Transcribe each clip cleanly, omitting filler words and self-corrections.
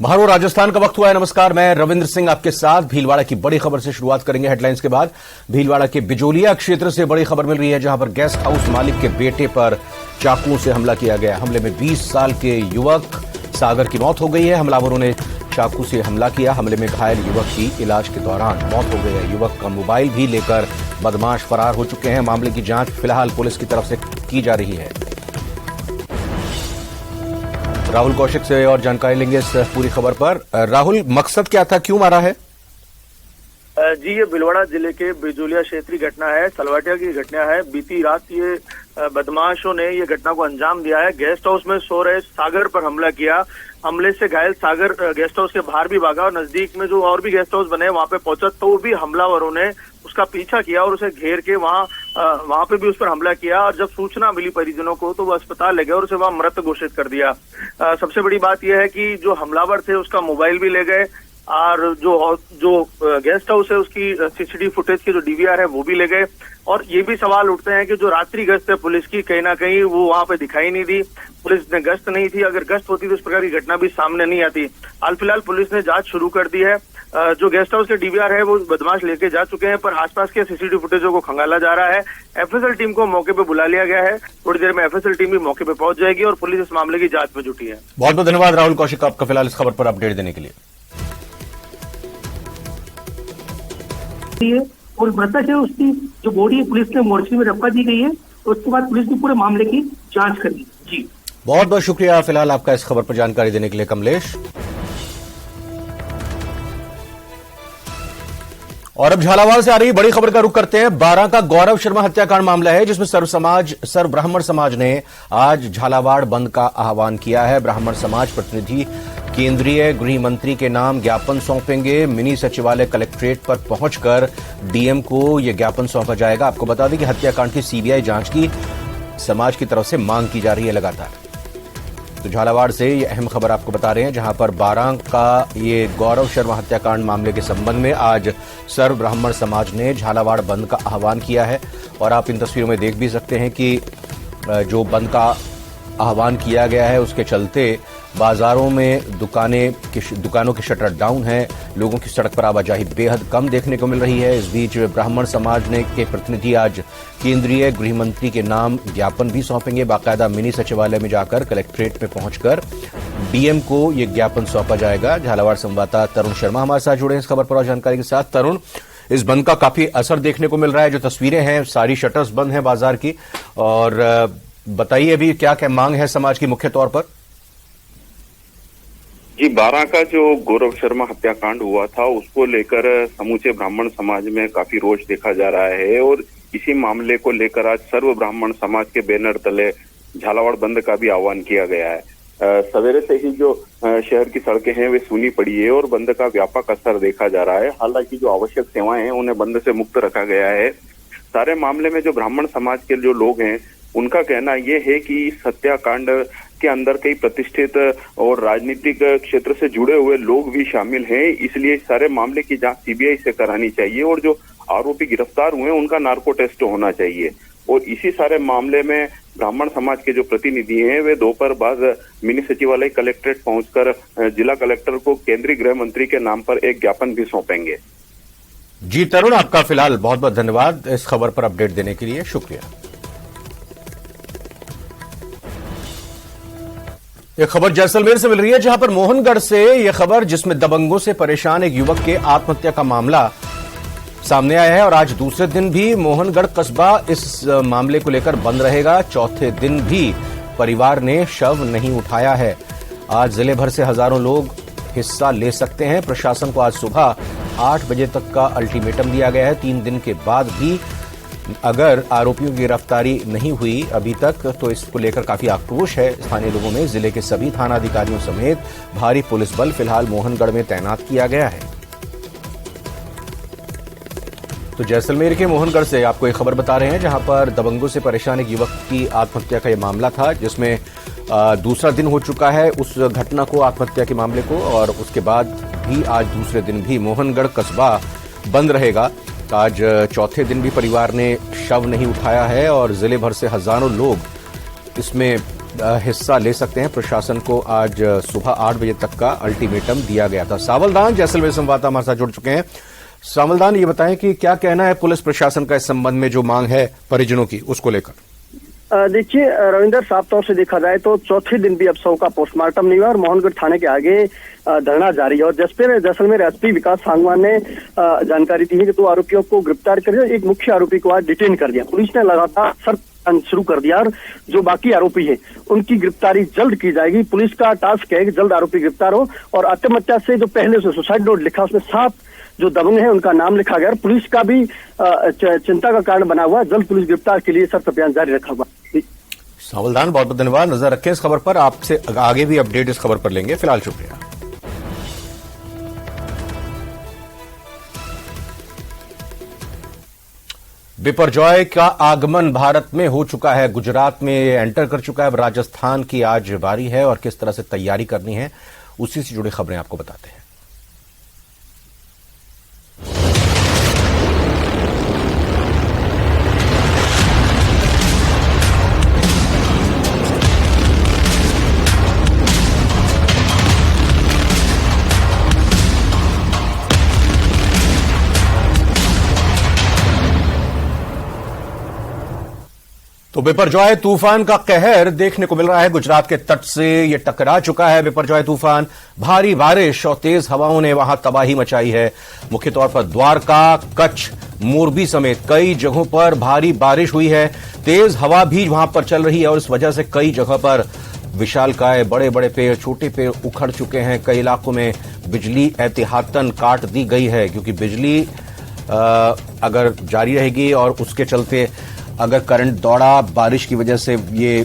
भारो राजस्थान का वक्त हुआ है। नमस्कार, मैं रविंद्र सिंह आपके साथ। भीलवाड़ा की बड़ी खबर से शुरुआत करेंगे। हेडलाइंस के बाद भीलवाड़ा के बिजोलिया क्षेत्र से बड़ी खबर मिल रही है, जहां पर गेस्ट हाउस मालिक के बेटे पर चाकुओं से हमला किया गया। हमले में 20 साल के युवक सागर की मौत हो गई है। हमलावरों ने चाकू से हमला किया। हमले में घायल युवक की इलाज के दौरान मौत हो गई है। युवक का मोबाइल भी लेकर बदमाश फरार हो चुके हैं। मामले की जांच फिलहाल पुलिस की तरफ से की जा रही है। राहुल कौशिक से और जानकारी लेंगे इस पूरी खबर पर। राहुल, मकसद क्या था, क्यों मारा है? जी, ये भीलवाड़ा जिले के बिजोलिया क्षेत्रीय घटना है, सलवाटिया की घटना है। बीती रात ये बदमाशों ने ये घटना को अंजाम दिया है। गेस्ट हाउस में सो रहे सागर पर हमला किया। हमले से घायल सागर गेस्ट हाउस के बाहर भी भागा और नजदीक में जो और भी गेस्ट हाउस बने वहां पे पहुंचा, तो भी हमलावरों ने उसका पीछा किया और उसे घेर के वहां पे भी उस पर हमला किया। और जब सूचना मिली परिजनों को तो वो अस्पताल ले गए और उसे वहां मृत घोषित कर दिया। सबसे बड़ी बात यह है कि जो हमलावर थे उसका मोबाइल भी ले गए और जो गेस्ट हाउस है उसकी सीसीटीवी फुटेज की जो डीवीआर है वो भी ले गए। और ये भी सवाल उठते हैं कि जो रात्रि गश्त है पुलिस की, कहीं ना कहीं वो वहां पे दिखाई नहीं दी। पुलिस ने गश्त नहीं थी, अगर गश्त होती तो इस प्रकार की घटना भी सामने नहीं आती। हाल फिलहाल पुलिस ने जांच शुरू कर दी है। जो गेस्ट हाउस के डीवीआर है वो बदमाश लेके जा चुके हैं, पर आसपास के सीसीटीवी फुटेजों को खंगाला जा रहा है। एफएसएल टीम को मौके पे बुला लिया गया है। थोड़ी देर में एफएसएल टीम भी मौके पे पहुंच जाएगी और पुलिस इस मामले की जांच में जुटी है। बहुत बहुत धन्यवाद राहुल कौशिक आपका फिलहाल इस खबर पर अपडेट देने के लिए। और मृतक है उसकी जो बॉडी है पुलिस ने मोर्चे में रखवा दी गई है। उसके बाद पुलिस ने पूरे मामले की जांच करी। जी, बहुत बहुत शुक्रिया फिलहाल आपका इस खबर पर जानकारी देने के लिए कमलेश। और अब झालावाड़ से आ रही बड़ी खबर का रुख करते हैं। 12 का गौरव शर्मा हत्याकांड मामला है, जिसमें सर्व ब्राह्मण समाज ने आज झालावाड़ बंद का आह्वान किया है। ब्राह्मण समाज प्रतिनिधि केंद्रीय गृह मंत्री के नाम ज्ञापन सौंपेंगे। मिनी सचिवालय कलेक्ट्रेट पर पहुंचकर डीएम को यह ज्ञापन सौंपा जाएगा। आपको बता दें कि हत्याकांड की सीबीआई जांच की समाज की तरफ से मांग की जा रही है लगातार। तो झालावाड़ से ये अहम खबर आपको बता रहे हैं, जहां पर 12 का ये गौरव शर्मा हत्याकांड मामले के संबंध में आज सर्व ब्राह्मण समाज ने झालावाड़ बंद का आह्वान किया है। और आप इन तस्वीरों में देख भी सकते हैं कि जो बंद का आह्वान किया गया है उसके चलते बाजारों में दुकानों के शटर डाउन हैं। लोगों की सड़क पर आवाजाही बेहद कम देखने को मिल रही है। इस बीच ब्राह्मण समाज के प्रतिनिधि आज केंद्रीय गृह मंत्री के नाम ज्ञापन भी सौंपेंगे। बाकायदा मिनी सचिवालय में जाकर कलेक्ट्रेट में पहुंचकर डीएम को यह ज्ञापन सौंपा जाएगा। झालावाड़ संवाददाता तरुण शर्मा हमारे साथ जुड़े हैं इस खबर पर और जानकारी के साथ। तरुण, इस बंद का काफी असर देखने को मिल रहा है। जो तस्वीरें हैं, सारी शटर्स बंद हैं बाजार की। और बताइए अभी क्या क्या मांग है समाज की मुख्य तौर पर? जी, 12 का जो गौरव शर्मा हत्याकांड हुआ था उसको लेकर समूचे ब्राह्मण समाज में काफी रोष देखा जा रहा है। और इसी मामले को लेकर आज सर्व ब्राह्मण समाज के बैनर तले झालावाड़ बंद का भी आह्वान किया गया है। सवेरे से ही जो शहर की सड़कें हैं वे सूनी पड़ी है और बंद का व्यापक असर देखा जा रहा है। हालांकि जो आवश्यक सेवाएं हैं उन्हें बंद से मुक्त रखा गया है। सारे मामले में जो ब्राह्मण समाज के जो लोग हैं उनका कहना यह है कि इस हत्याकांड के अंदर कई प्रतिष्ठित और राजनीतिक क्षेत्र से जुड़े हुए लोग भी शामिल हैं, इसलिए सारे मामले की जांच सीबीआई से करानी चाहिए और जो आरोपी गिरफ्तार हुए उनका नार्को टेस्ट होना चाहिए। और इसी सारे मामले में ब्राह्मण समाज के जो प्रतिनिधि हैं वे दोपहर बाद मिनी सचिवालय कलेक्ट्रेट पहुंचकर जिला कलेक्टर को केंद्रीय गृह मंत्री के नाम पर एक ज्ञापन भी सौंपेंगे। जी तरुण, आपका फिलहाल बहुत बहुत धन्यवाद इस खबर पर अपडेट देने के लिए, शुक्रिया। यह खबर जैसलमेर से मिल रही है, जहां पर मोहनगढ़ से यह खबर, जिसमें दबंगों से परेशान एक युवक के आत्महत्या का मामला सामने आया है। और आज दूसरे दिन भी मोहनगढ़ कस्बा इस मामले को लेकर बंद रहेगा। चौथे दिन भी परिवार ने शव नहीं उठाया है। आज जिले भर से हजारों लोग हिस्सा ले सकते हैं। प्रशासन को आज सुबह 8 बजे तक का अल्टीमेटम दिया गया है। 3 दिन के बाद भी अगर आरोपियों की गिरफ्तारी नहीं हुई अभी तक, तो इसको लेकर काफी आक्रोश है स्थानीय लोगों में। जिले के सभी थाना अधिकारियों समेत भारी पुलिस बल फिलहाल मोहनगढ़ में तैनात किया गया है। तो जैसलमेर के मोहनगढ़ से आपको एक खबर बता रहे हैं, जहां पर दबंगों से परेशान एक युवक की आत्महत्या का यह मामला था, जिसमें दूसरा दिन हो चुका है उस घटना को, आत्महत्या के मामले को। और उसके बाद भी आज दूसरे दिन भी मोहनगढ़ कस्बा बंद रहेगा। आज चौथे दिन भी परिवार ने शव नहीं उठाया है और जिले भर से हजारों लोग इसमें हिस्सा ले सकते हैं। प्रशासन को आज सुबह 8 बजे तक का अल्टीमेटम दिया गया था। सावलदान जैसलमेर संवाददाता हमारे साथ जुड़ चुके हैं। सावलदान, ये बताएं कि क्या कहना है पुलिस प्रशासन का इस संबंध में, जो मांग है परिजनों की उसको लेकर? देखिए रविंदर, साफ तौर से देखा जाए तो चौथे दिन भी अब शव का पोस्टमार्टम नहीं हुआ और मोहनगढ़ थाने के आगे धरना जारी है। और जैसलमेर एसपी विकास सांगवान ने जानकारी दी है कि 2 आरोपियों को गिरफ्तार कर दिया, एक मुख्य आरोपी को आज डिटेन कर दिया। पुलिस ने लगातार सर्च शुरू कर दिया और जो बाकी आरोपी हैं उनकी गिरफ्तारी जल्द की जाएगी। पुलिस का टास्क है कि जल्द आरोपी गिरफ्तार हो। और आत्महत्या से जो पहले से सुसाइड नोट लिखा उसमें 7 जो दबंग है उनका नाम लिखा गया। पुलिस का भी चिंता का कारण बना हुआ। जल्द पुलिस गिरफ्तार के लिए सर्च अभियान जारी रखा हुआ। सावलदान, बहुत बहुत धन्यवाद। नजर रखें इस खबर पर, आपसे आगे भी अपडेट इस खबर पर लेंगे। फिलहाल शुक्रिया। बिपरजॉय का आगमन भारत में हो चुका है, गुजरात में एंटर कर चुका है। राजस्थान की आज बारी है और किस तरह से तैयारी करनी है उसी से जुड़ी खबरें आपको बताते हैं। तो बिपरजॉय तूफान का कहर देखने को मिल रहा है। गुजरात के तट से ये टकरा चुका है बिपरजॉय तूफान। भारी बारिश और तेज हवाओं ने वहां तबाही मचाई है। मुख्य तौर पर द्वारका, कच्छ, मोरबी समेत कई जगहों पर भारी बारिश हुई है। तेज हवा भी वहां पर चल रही है और इस वजह से कई जगह पर विशालकाय बड़े बड़े पेड़, छोटे पेड़ उखड़ चुके हैं। कई इलाकों में बिजली एहतियातन काट दी गई है, क्योंकि बिजली अगर जारी रहेगी और उसके चलते अगर करंट दौड़ा, बारिश की वजह से ये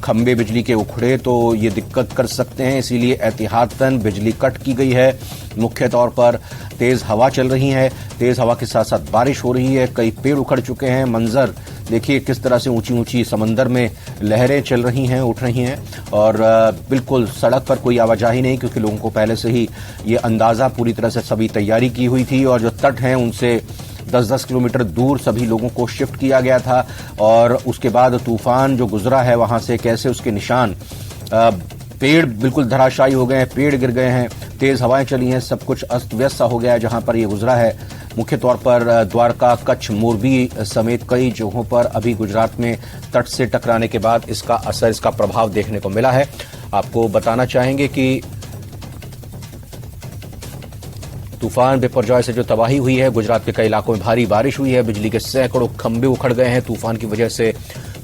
खंभे बिजली के उखड़े तो ये दिक्कत कर सकते हैं। इसीलिए एहतियातन बिजली कट की गई है। मुख्य तौर पर तेज हवा चल रही है, तेज हवा के साथ साथ बारिश हो रही है। कई पेड़ उखड़ चुके हैं। मंजर देखिए किस तरह से ऊंची ऊंची समंदर में लहरें चल रही हैं, उठ रही हैं। और बिल्कुल सड़क पर कोई आवाजाही नहीं, क्योंकि लोगों को पहले से ही ये अंदाजा पूरी तरह से सभी तैयारी की हुई थी। और जो तट हैं उनसे 10-10 किलोमीटर दूर सभी लोगों को शिफ्ट किया गया था। और उसके बाद तूफान जो गुजरा है वहां से कैसे उसके निशान, पेड़ बिल्कुल धराशायी हो गए हैं, पेड़ गिर गए हैं, तेज हवाएं चली हैं, सब कुछ अस्त व्यस्त सा हो गया है जहां पर ये गुजरा है। मुख्य तौर पर द्वारका, कच्छ, मोरबी समेत कई जगहों पर अभी गुजरात में तट से टकराने के बाद इसका असर, इसका प्रभाव देखने को मिला है। आपको बताना चाहेंगे कि तूफान बिपरजॉय से जो तबाही हुई है, गुजरात के कई इलाकों में भारी बारिश हुई है। बिजली के सैकड़ों खंभे उखड़ गए हैं। तूफान की वजह से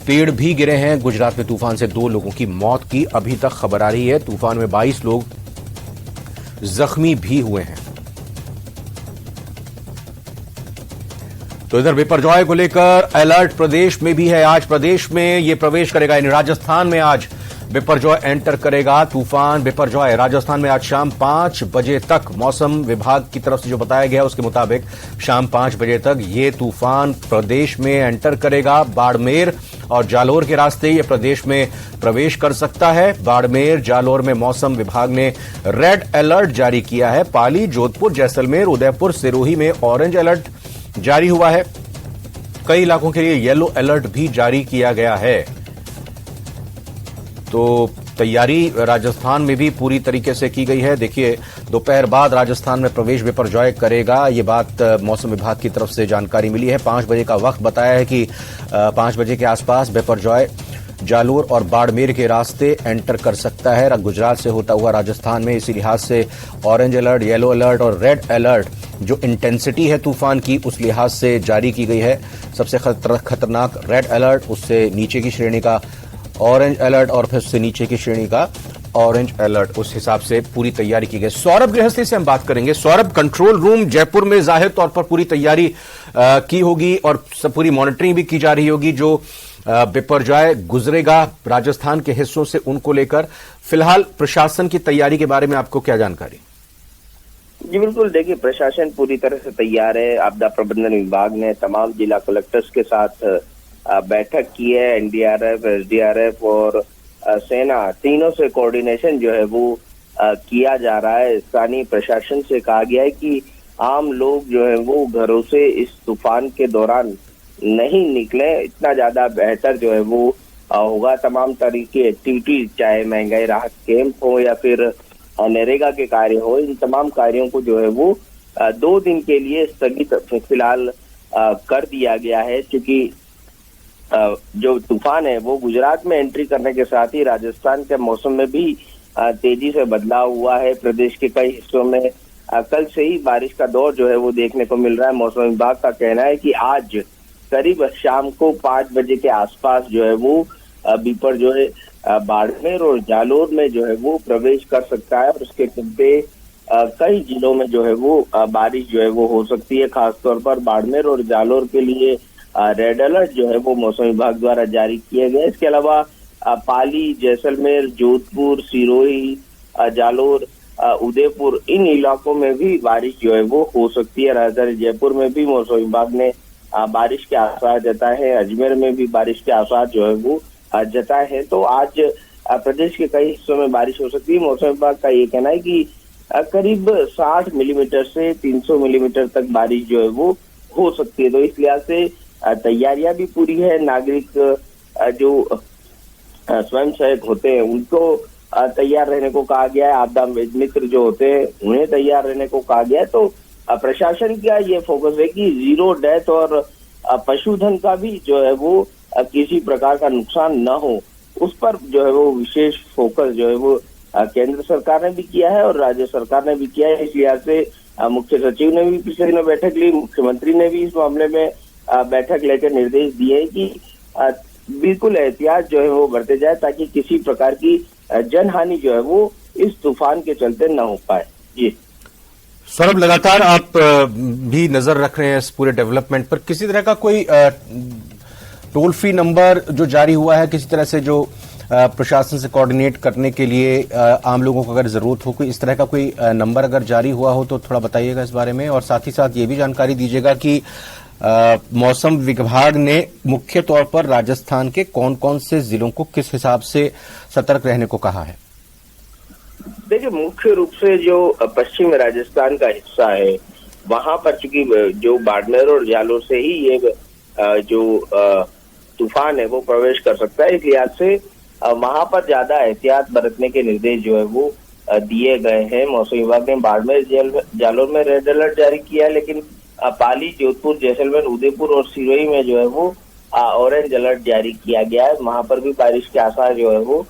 पेड़ भी गिरे हैं। गुजरात में तूफान से 2 लोगों की मौत की अभी तक खबर आ रही है। तूफान में 22 लोग जख्मी भी हुए हैं। तो इधर बिपरजॉय को लेकर अलर्ट प्रदेश में भी है। आज प्रदेश में ये प्रवेश करेगा, यानी राजस्थान में आज बिपरजॉय एंटर करेगा। तूफान बिपरजॉय राजस्थान में आज शाम 5 बजे तक, मौसम विभाग की तरफ से जो बताया गया उसके मुताबिक शाम 5 बजे तक ये तूफान प्रदेश में एंटर करेगा। बाड़मेर और जालोर के रास्ते ये प्रदेश में प्रवेश कर सकता है। बाड़मेर, जालोर में मौसम विभाग ने रेड अलर्ट जारी किया है। पाली, जोधपुर, जैसलमेर, उदयपुर, सिरोही में ऑरेंज अलर्ट जारी हुआ है। कई इलाकों के लिए येलो अलर्ट भी जारी किया गया है। तो तैयारी राजस्थान में भी पूरी तरीके से की गई है। देखिए, दोपहर बाद राजस्थान में प्रवेश बिपरजॉय करेगा, ये बात मौसम विभाग की तरफ से जानकारी मिली है। 5 बजे का वक्त बताया है कि 5 बजे के आसपास बिपरजॉय जालोर और बाड़मेर के रास्ते एंटर कर सकता है गुजरात से होता हुआ राजस्थान में। इसी लिहाज से ऑरेंज अलर्ट, येलो अलर्ट और रेड अलर्ट जो इंटेंसिटी है तूफान की उस लिहाज से जारी की गई है। सबसे खतरनाक रेड अलर्ट, उससे नीचे की श्रेणी का ऑरेंज अलर्ट और फिर उससे नीचे की श्रेणी का ऑरेंज अलर्ट, उस हिसाब से पूरी तैयारी की गई। सौरभ गृहस्थी से हम बात करेंगे। सौरभ, कंट्रोल रूम जयपुर में जाहिर तौर पर पूरी तैयारी की होगी और सब पूरी मॉनिटरिंग भी की जा रही होगी। जो बिपरजॉय गुजरेगा राजस्थान के हिस्सों से, उनको लेकर फिलहाल प्रशासन की तैयारी के बारे में आपको क्या जानकारी? जी बिल्कुल, देखिए प्रशासन पूरी तरह से तैयार है। आपदा प्रबंधन विभाग ने तमाम जिला कलेक्टर्स के साथ बैठक की है। एनडीआरएफ, एसडीआरएफ और सेना तीनों से कोऑर्डिनेशन जो है वो किया जा रहा है। स्थानीय प्रशासन से कहा गया है कि आम लोग जो है वो घरों से इस तूफान के दौरान नहीं निकले, इतना ज्यादा बेहतर जो है वो होगा। तमाम तरह की एक्टिविटी, चाहे महंगाई राहत कैंप हो या फिर नरेगा के कार्य हो, इन तमाम कार्यों को जो है वो 2 दिन के लिए स्थगित फिलहाल कर दिया गया है, क्योंकि जो तूफान है वो गुजरात में एंट्री करने के साथ ही राजस्थान के मौसम में भी तेजी से बदलाव हुआ है। प्रदेश के कई हिस्सों में कल से ही बारिश का दौर जो है वो देखने को मिल रहा है। मौसम विभाग का कहना है कि आज करीब शाम को 5 बजे के आसपास जो है वो बीपर जो है बाड़मेर और जालोर में जो है वो प्रवेश कर सकता है और उसके चलते कई जिलों में जो है वो बारिश जो है वो हो सकती है। खासतौर पर बाड़मेर और जालोर के लिए रेड अलर्ट जो है वो मौसम विभाग द्वारा जारी किए गए। इसके अलावा पाली, जैसलमेर, जोधपुर, सिरोही, जालोर, उदयपुर, इन इलाकों में भी बारिश जो है वो हो सकती है। राजधानी जयपुर में भी मौसम विभाग ने बारिश के आसार जताए हैं। अजमेर में भी बारिश के आसार जो है वो जताए हैं। तो आज प्रदेश के कई हिस्सों में बारिश हो सकती है। मौसम विभाग का ये कहना है कि करीब 60 मिलीमीटर से 300 मिलीमीटर तक बारिश जो है वो हो सकती है। तो इस लिहाज से तैयारियां भी पूरी है। नागरिक जो स्वयं सहायक होते हैं उनको तैयार रहने को कहा गया है। आपदा मित्र जो होते हैं उन्हें तैयार रहने को कहा गया है। तो प्रशासन का ये फोकस है कि 0 डेथ और पशुधन का भी जो है वो किसी प्रकार का नुकसान न हो, उस पर जो है वो विशेष फोकस जो है वो केंद्र सरकार ने भी किया है और राज्य सरकार ने भी किया है। इस लिहाज से मुख्य सचिव ने भी पिछले दिनों बैठक ली, मुख्यमंत्री ने भी इस मामले में बैठक लेकर निर्देश दिए कि बिल्कुल एहतियात जो है वो बरते जाए ताकि किसी प्रकार की जनहानि जो है वो इस तूफान के चलते न हो पाए। जी सौरभ, लगातार आप भी नजर रख रहे हैं इस पूरे डेवलपमेंट पर। किसी तरह का कोई टोल फ्री नंबर जो जारी हुआ है, किसी तरह से जो प्रशासन से कोऑर्डिनेट करने के लिए आम लोगों को अगर जरूरत हो, कोई इस तरह का कोई नंबर अगर जारी हुआ हो तो थोड़ा बताइएगा इस बारे में। और साथ ही साथ ये भी जानकारी दीजिएगा कि मौसम विभाग ने मुख्य तौर पर राजस्थान के कौन कौन से जिलों को किस हिसाब से सतर्क रहने को कहा है। देखिए, मुख्य रूप से जो पश्चिम राजस्थान का हिस्सा है वहां पर चूंकि जो बाड़मेर और जालोर से ही ये जो तूफान है वो प्रवेश कर सकता है, इस लिहाज से वहां पर ज्यादा एहतियात बरतने के निर्देश जो है वो दिए गए हैं। मौसम विभाग ने बाड़मेर, जालोर में रेड अलर्ट जारी किया है, लेकिन पाली, जोधपुर, जैसलमेर, उदयपुर और सिरोही में जो है वो ऑरेंज अलर्ट जारी किया गया है। वहां पर भी बारिश के आसार जो है वो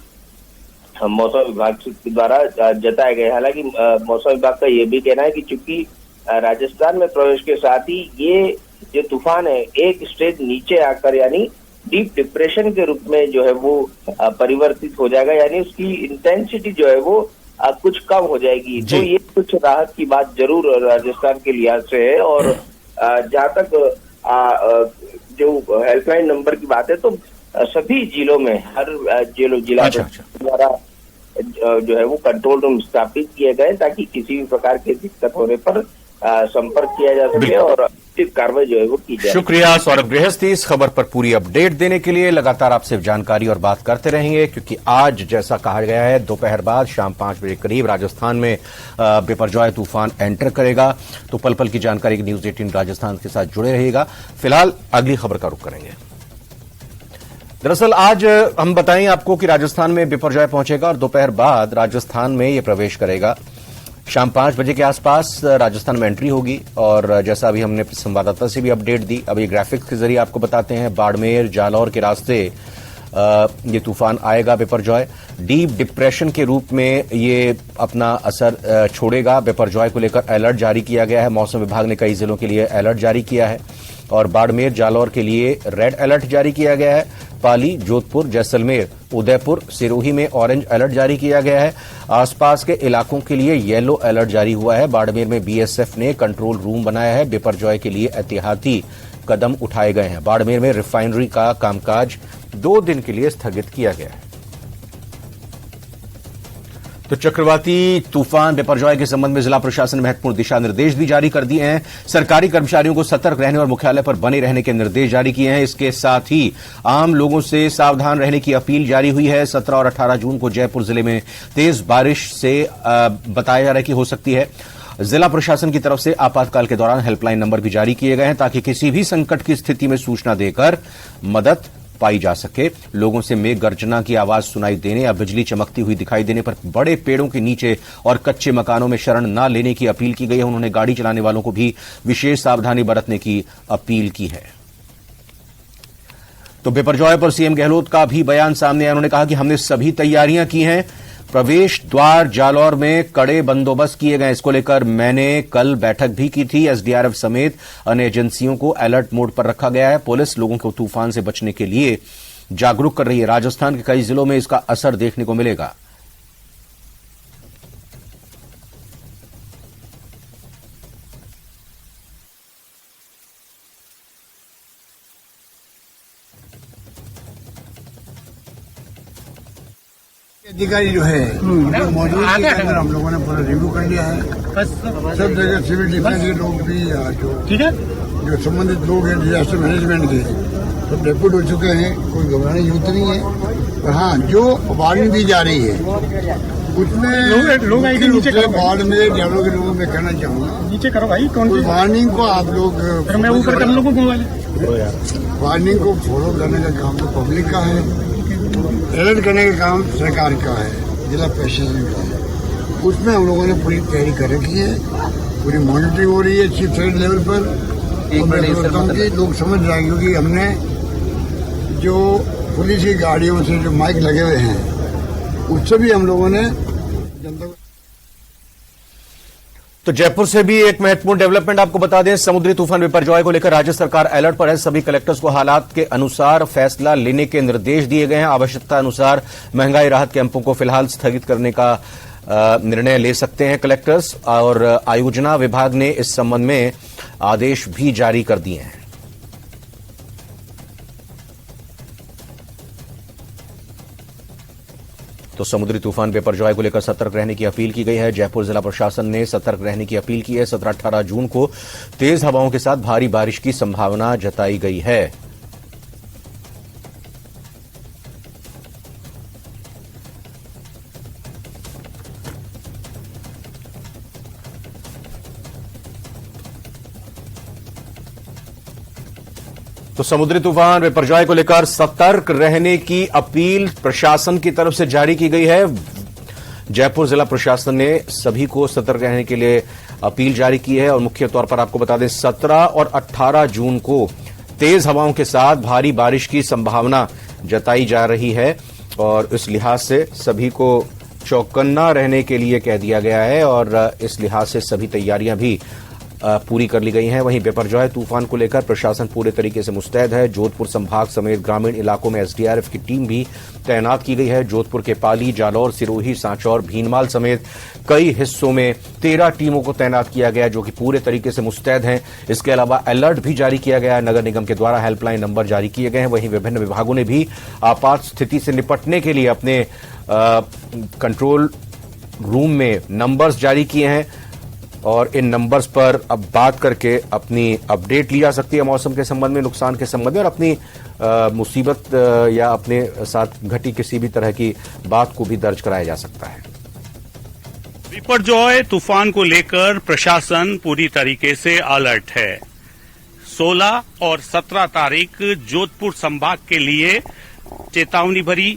मौसम विभाग द्वारा जताए गए। हालांकि मौसम विभाग का ये भी कहना है कि चूंकि राजस्थान में प्रवेश के साथ ही ये जो तूफान है एक स्टेज नीचे आकर यानी डीप डिप्रेशन के रूप में जो है वो परिवर्तित हो जाएगा, यानी उसकी इंटेंसिटी जो है वो कुछ कम हो जाएगी। तो ये कुछ राहत की बात जरूर राजस्थान के लिहाज से है। और जहाँ तक जो हेल्पलाइन नंबर की बात है तो सभी जिलों में हर जिला द्वारा जो है वो कंट्रोल रूम स्थापित किए गए ताकि किसी भी प्रकार की दिक्कत होने पर संपर्क किया जा सके और उचित कार्रवाई जो है वो की जाए। शुक्रिया सौरभ गृहस्थी इस खबर पर पूरी अपडेट देने के लिए। लगातार आपसे जानकारी और बात करते रहेंगे क्योंकि आज जैसा कहा गया है दोपहर बाद शाम 5 बजे करीब राजस्थान में बिपरजॉय तूफान एंटर करेगा। तो पल पल की जानकारी न्यूज 18 राजस्थान के साथ जुड़े रहिएगा। फिलहाल अगली खबर का रुख करेंगे। दरअसल आज हम बताएं आपको कि राजस्थान में बिपरजॉय पहुंचेगा और दोपहर बाद राजस्थान में ये प्रवेश करेगा। शाम 5 बजे के आसपास राजस्थान में एंट्री होगी और जैसा अभी हमने संवाददाता से भी अपडेट दी, अब ये ग्राफिक्स के जरिए आपको बताते हैं। बाड़मेर, जालौर के रास्ते ये तूफान आएगा बिपरजॉय। डीप डिप्रेशन के रूप में ये अपना असर छोड़ेगा। बिपरजॉय को लेकर अलर्ट जारी किया गया है। मौसम विभाग ने कई जिलों के लिए अलर्ट जारी किया है और बाड़मेर, जालौर के लिए रेड अलर्ट जारी किया गया है। पाली, जोधपुर, जैसलमेर, उदयपुर, सिरोही में ऑरेंज अलर्ट जारी किया गया है। आसपास के इलाकों के लिए येलो अलर्ट जारी हुआ है। बाड़मेर में बीएसएफ ने कंट्रोल रूम बनाया है। बिपरजॉय के लिए एहतियाती कदम उठाए गए हैं। बाड़मेर में रिफाइनरी का कामकाज 2 दिन के लिए स्थगित किया गया है। तो चक्रवाती तूफान बिपरजॉय के संबंध में जिला प्रशासन ने महत्वपूर्ण दिशा निर्देश भी जारी कर दिए हैं। सरकारी कर्मचारियों को सतर्क रहने और मुख्यालय पर बने रहने के निर्देश जारी किए हैं। इसके साथ ही आम लोगों से सावधान रहने की अपील जारी हुई है। 17 और 18 जून को जयपुर जिले में तेज बारिश से बताया जा रहा है कि हो सकती है। जिला प्रशासन की तरफ से आपातकाल के दौरान हेल्पलाइन नंबर भी जारी किए गए हैं ताकि किसी भी संकट की स्थिति में सूचना देकर मदद पाई जा सके। लोगों से मेघ गर्जना की आवाज सुनाई देने या बिजली चमकती हुई दिखाई देने पर बड़े पेड़ों के नीचे और कच्चे मकानों में शरण न लेने की अपील की गई है। उन्होंने गाड़ी चलाने वालों को भी विशेष सावधानी बरतने की अपील की है। तो बिपरजॉय पर सीएम गहलोत का भी बयान सामने आया। उन्होंने कहा कि हमने सभी तैयारियां की हैं। प्रवेश द्वार जालौर में कड़े बंदोबस्त किए गए। इसको लेकर मैंने कल बैठक भी की थी। एसडीआरएफ समेत अन्य एजेंसियों को अलर्ट मोड पर रखा गया है। पुलिस लोगों को तूफान से बचने के लिए जागरूक कर रही है। राजस्थान के कई जिलों में इसका असर देखने को मिलेगा। अधिकारी जो है मौजूद के अंदर हम लोगों ने पूरा रिव्यू कर लिया है। सब जगह सिविल डिफेंस के लोग भी जो संबंधित लोग हैं डिजास्टर मैनेजमेंट के सब डेप्यूट हो चुके हैं। कोई घबराने की जरूरत नहीं है। और हाँ, जो वार्निंग दी जा रही है उसमें लोग बाढ़ में जालों के लोगों में कहना चाहूँगा नीचे करो भाई। कौन वार्निंग को आप लोग मैं ऊपर कर लोगों को वार्निंग को फॉलो करने का काम तो पब्लिक का है, अलर्ट करने का काम सरकार का है, जिला प्रशासन का है। उसमें हम लोगों ने पूरी तैयारी कर रखी है। पूरी मॉनिटरिंग हो रही है चीफ सेक्रेटरी लेवल पर। मैं सोचता हूँ कि लोग समझ रहे हैं क्योंकि हमने जो पुलिस की गाड़ियों से जो माइक लगे हुए हैं उससे भी हम लोगों ने जनता को। तो जयपुर से भी एक महत्वपूर्ण डेवलपमेंट आपको बता दें। समुद्री तूफान बिपरजॉय को लेकर राज्य सरकार अलर्ट पर है। सभी कलेक्टर्स को हालात के अनुसार फैसला लेने के निर्देश दिए गए हैं। आवश्यकता अनुसार महंगाई राहत कैंपों को फिलहाल स्थगित करने का निर्णय ले सकते हैं कलेक्टर्स। और आयोजना विभाग ने इस संबंध में आदेश भी जारी कर दिए हैं। तो समुद्री तूफान बिपरजॉय को लेकर सतर्क रहने की अपील की गई है। जयपुर जिला प्रशासन ने सतर्क रहने की अपील की है। 17-18 जून को तेज हवाओं के साथ भारी बारिश की संभावना जताई गई है। तो समुद्री तूफान बिपरजॉय को लेकर सतर्क रहने की अपील प्रशासन की तरफ से जारी की गई है। जयपुर जिला प्रशासन ने सभी को सतर्क रहने के लिए अपील जारी की है। और मुख्य तौर पर आपको बता दें 17 और 18 जून को तेज हवाओं के साथ भारी बारिश की संभावना जताई जा रही है। और इस लिहाज से सभी को चौकन्ना रहने के लिए कह दिया गया है। और इस लिहाज से सभी तैयारियां भी पूरी कर ली गई हैं। वहीं बिपरजॉय तूफान को लेकर प्रशासन पूरे तरीके से मुस्तैद है। जोधपुर संभाग समेत ग्रामीण इलाकों में एसडीआरएफ की टीम भी तैनात की गई है। जोधपुर के पाली, जालौर, सिरोही, सांचौर, भीनमाल समेत कई हिस्सों में 13 टीमों को तैनात किया गया जो कि पूरे तरीके से मुस्तैद हैं। इसके अलावा अलर्ट भी जारी किया गया है। नगर निगम के द्वारा हेल्पलाइन नंबर जारी किए गए हैं। वहीं विभिन्न विभागों ने भी आपात स्थिति से निपटने के लिए अपने कंट्रोल रूम में नंबर्स जारी किए हैं। और इन नंबर्स पर अब बात करके अपनी अपडेट ली जा सकती है मौसम के संबंध में, नुकसान के संबंध में, और अपनी मुसीबत या अपने साथ घटी किसी भी तरह की बात को भी दर्ज कराया जा सकता है। बिपरजॉय तूफान को लेकर प्रशासन पूरी तरीके से अलर्ट है। 16 और 17 तारीख जोधपुर संभाग के लिए चेतावनी भरी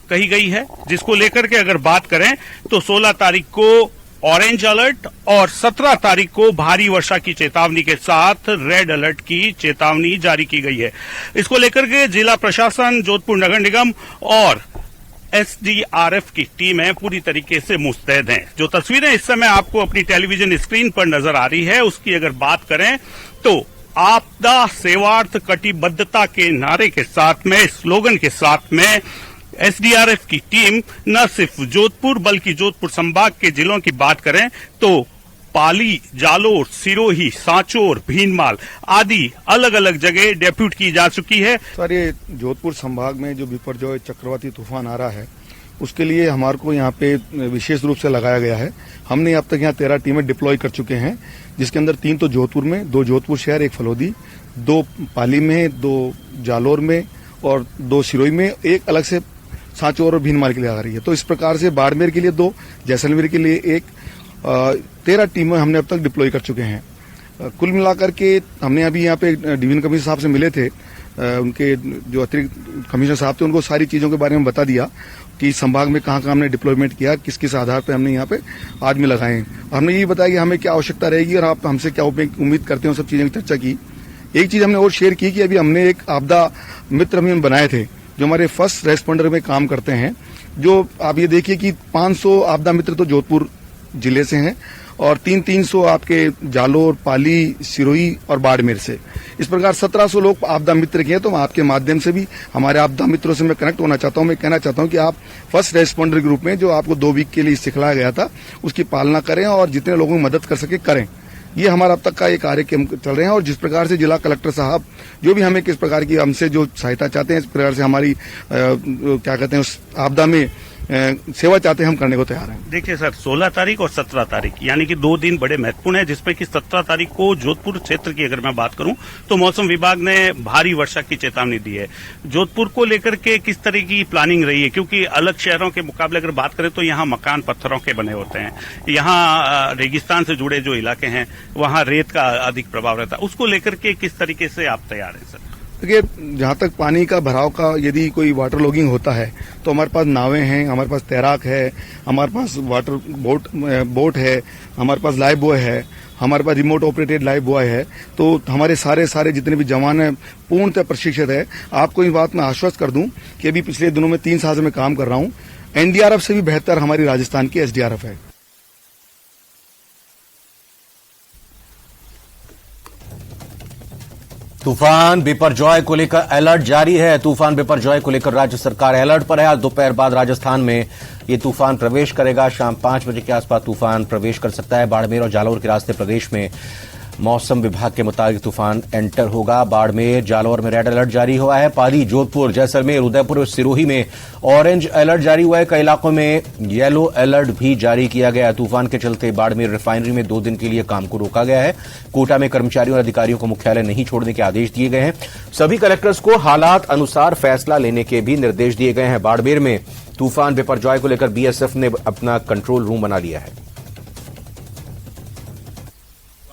कही गई है, जिसको लेकर के अगर बात करें तो 16 तारीख को ऑरेंज अलर्ट और 17 तारीख को भारी वर्षा की चेतावनी के साथ रेड अलर्ट की चेतावनी जारी की गई है। इसको लेकर के जिला प्रशासन, जोधपुर नगर निगम और एसडीआरएफ की टीमें पूरी तरीके से मुस्तैद हैं। जो तस्वीरें इस समय आपको अपनी टेलीविजन स्क्रीन पर नजर आ रही है उसकी अगर बात करें तो आपदा सेवार्थ कटिबद्धता के नारे के साथ में, स्लोगन के साथ में एसडीआरएफ की टीम न सिर्फ जोधपुर बल्कि जोधपुर संभाग के जिलों की बात करें तो पाली, जालोर, सिरोही, सांचौर, भीनमाल आदि अलग अलग जगह डेप्यूट की जा चुकी है। सर, ये जोधपुर संभाग में जो बिपरजॉय चक्रवाती तूफान आ रहा है उसके लिए हमारे को यहाँ पे विशेष रूप से लगाया गया है। हमने अब तक यहाँ 13 टीमें डिप्लॉय कर चुके हैं, जिसके अंदर 3 तो जोधपुर में, 2 जोधपुर शहर, 1 फलोदी, 2 पाली में, 2 जालोर में और 2 सिरोही में, एक अलग से सांचौर और भीनमाल के लिए आ रही है। तो इस प्रकार से बाड़मेर के लिए 2, जैसलमेर के लिए 1, 13 टीमें हमने अब तक डिप्लॉय कर चुके हैं। कुल मिलाकर के हमने अभी यहाँ पे डिवीजन कमिश्नर साहब से मिले थे उनके जो अतिरिक्त कमिश्नर साहब थे उनको सारी चीज़ों के बारे में बता दिया कि संभाग में कहाँ हमने डिप्लॉयमेंट किया, किस किस आधार पर हमने यहाँ पे आदमी लगाए हैं। हमने ये बताया कि हमें क्या आवश्यकता रहेगी और आप हमसे क्या उम्मीद करते हैं, सब चीज़ों की चर्चा की। एक चीज़ हमने और शेयर की कि अभी हमने एक आपदा मित्र हम बनाए थे जो हमारे फर्स्ट रेस्पॉन्डर में काम करते हैं। जो आप ये देखिए कि 500 आपदा मित्र तो जोधपुर जिले से हैं और 300 आपके जालोर, पाली, सिरोही और बाड़मेर से। इस प्रकार 1700 लोग आपदा मित्र के हैं। तो आपके माध्यम से भी हमारे आपदा मित्रों से मैं कनेक्ट होना चाहता हूं। मैं कहना चाहता हूं कि आप फर्स्ट रेस्पॉन्डर ग्रुप में जो आपको 2 वीक के लिए सिखलाया गया था उसकी पालना करें और जितने लोगों की मदद कर सके करें। ये हमारा अब तक का ये कार्य चल रहे हैं और जिस प्रकार से जिला कलेक्टर साहब जो भी हमें किस प्रकार की हमसे जो सहायता चाहते हैं, इस प्रकार से हमारी क्या कहते हैं उस आपदा में सेवा चाहते हैं, हम करने को तैयार हैं। देखिए सर, 16 तारीख और 17 तारीख यानी कि 2 दिन बड़े महत्वपूर्ण है, जिसमें कि 17 तारीख को जोधपुर क्षेत्र की अगर मैं बात करूं तो मौसम विभाग ने भारी वर्षा की चेतावनी दी है। जोधपुर को लेकर के किस तरह की प्लानिंग रही है, क्योंकि अलग शहरों के मुकाबले अगर बात करें तो यहाँ मकान पत्थरों के बने होते हैं, यहाँ रेगिस्तान से जुड़े जो इलाके हैं वहाँ रेत का अधिक प्रभाव रहता है, उसको लेकर के किस तरीके से आप तैयार हैं सर? देखिए, जहाँ तक पानी का भराव का यदि कोई वाटर लॉगिंग होता है तो हमारे पास नावें हैं, हमारे पास तैराक है, हमारे पास वाटर बोट है, हमारे पास लाइफ बॉय है, हमारे पास रिमोट ऑपरेटेड लाइफ बॉय है। तो हमारे सारे जितने भी जवान हैं पूर्णतः प्रशिक्षित है। आपको इस बात में आश्वस्त कर दूं कि अभी पिछले दिनों में 3 साल से मैं काम कर रहा हूं। एनडीआरएफ से भी बेहतर हमारी राजस्थान की एसडीआरएफ है। तूफान बिपरजॉय को लेकर अलर्ट जारी है। तूफान बिपरजॉय को लेकर राज्य सरकार अलर्ट पर है। आज दोपहर बाद राजस्थान में ये तूफान प्रवेश करेगा। शाम 5 बजे के आसपास तूफान प्रवेश कर सकता है। बाड़मेर और जालौर के रास्ते प्रदेश में मौसम विभाग के मुताबिक तूफान एंटर होगा। बाड़मेर, जालौर में रेड अलर्ट जारी हुआ है। पाली, जोधपुर, जैसलमेर, उदयपुर और सिरोही में ऑरेंज अलर्ट जारी हुआ है। कई इलाकों में येलो अलर्ट भी जारी किया गया है। तूफान के चलते बाड़मेर रिफाइनरी में 2 दिन के लिए काम को रोका गया है। कोटा में कर्मचारियों और अधिकारियों को मुख्यालय नहीं छोड़ने के आदेश दिए गए हैं। सभी कलेक्टर्स को हालात अनुसार फैसला लेने के भी निर्देश दिए गए हैं। बाड़मेर में तूफान बिपरजॉय को लेकर बीएसएफ ने अपना कंट्रोल रूम बना लिया है।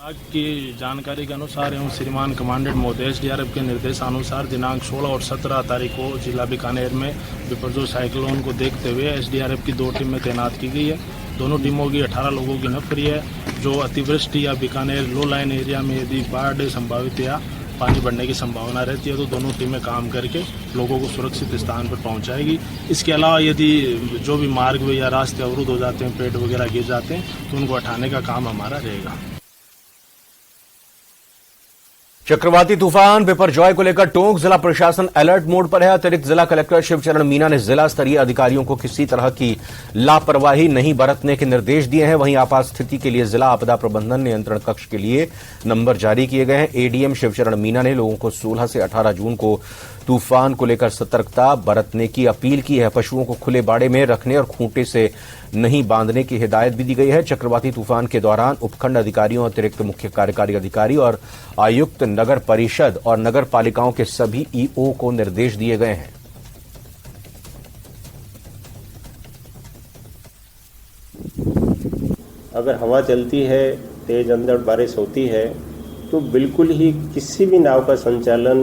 विभाग की जानकारी के अनुसार एवं श्रीमान कमांडेंट महोदय एसडीआरएफ के निर्देशानुसार दिनांक 16 और 17 तारीख को जिला बीकानेर में बिपरजॉय साइक्लोन को देखते हुए एसडीआरएफ की 2 टीमें तैनात की गई है। दोनों टीमों की 18 लोगों की नफरी है। जो अतिवृष्टि या बीकानेर लो लाइन एरिया में यदि बाढ़ संभावित या पानी बढ़ने की संभावना रहती है तो दोनों टीमें काम करके लोगों को सुरक्षित स्थान पर पहुंचाएगी। इसके अलावा यदि जो भी मार्ग या रास्ते अवरुद्ध हो जाते हैं, पेड़ वगैरह गिर जाते हैं तो उनको हटाने का काम हमारा रहेगा। चक्रवाती तूफान बिपरजॉय को लेकर टोंक जिला प्रशासन अलर्ट मोड पर है। अतिरिक्त जिला कलेक्टर शिवचरण मीना ने जिला स्तरीय अधिकारियों को किसी तरह की लापरवाही नहीं बरतने के निर्देश दिए हैं। वहीं आपात स्थिति के लिए जिला आपदा प्रबंधन नियंत्रण कक्ष के लिए नंबर जारी किए गए हैं। एडीएम शिवचरण मीना ने लोगों को 16 से 18 जून को तूफान को लेकर सतर्कता बरतने की अपील की है। पशुओं को खुले बाड़े में रखने और खूंटे से नहीं बांधने की हिदायत भी दी गई है। चक्रवाती तूफान के दौरान उपखंड अधिकारियों, अतिरिक्त मुख्य कार्यकारी अधिकारी और आयुक्त नगर परिषद और नगर पालिकाओं के सभी ईओ को निर्देश दिए गए हैं। अगर हवा चलती है, तेज अंधड़ बारिश होती है तो बिल्कुल ही किसी भी नाव का संचालन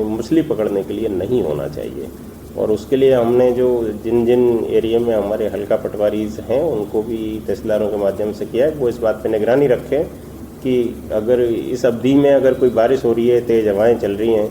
मछली पकड़ने के लिए नहीं होना चाहिए। और उसके लिए हमने जो जिन जिन एरिया में हमारे हल्का पटवारीज हैं उनको भी तहसीलदारों के माध्यम से किया है। वो इस बात पे निगरानी रखें कि अगर इस अवधि में अगर कोई बारिश हो रही है, तेज हवाएं चल रही हैं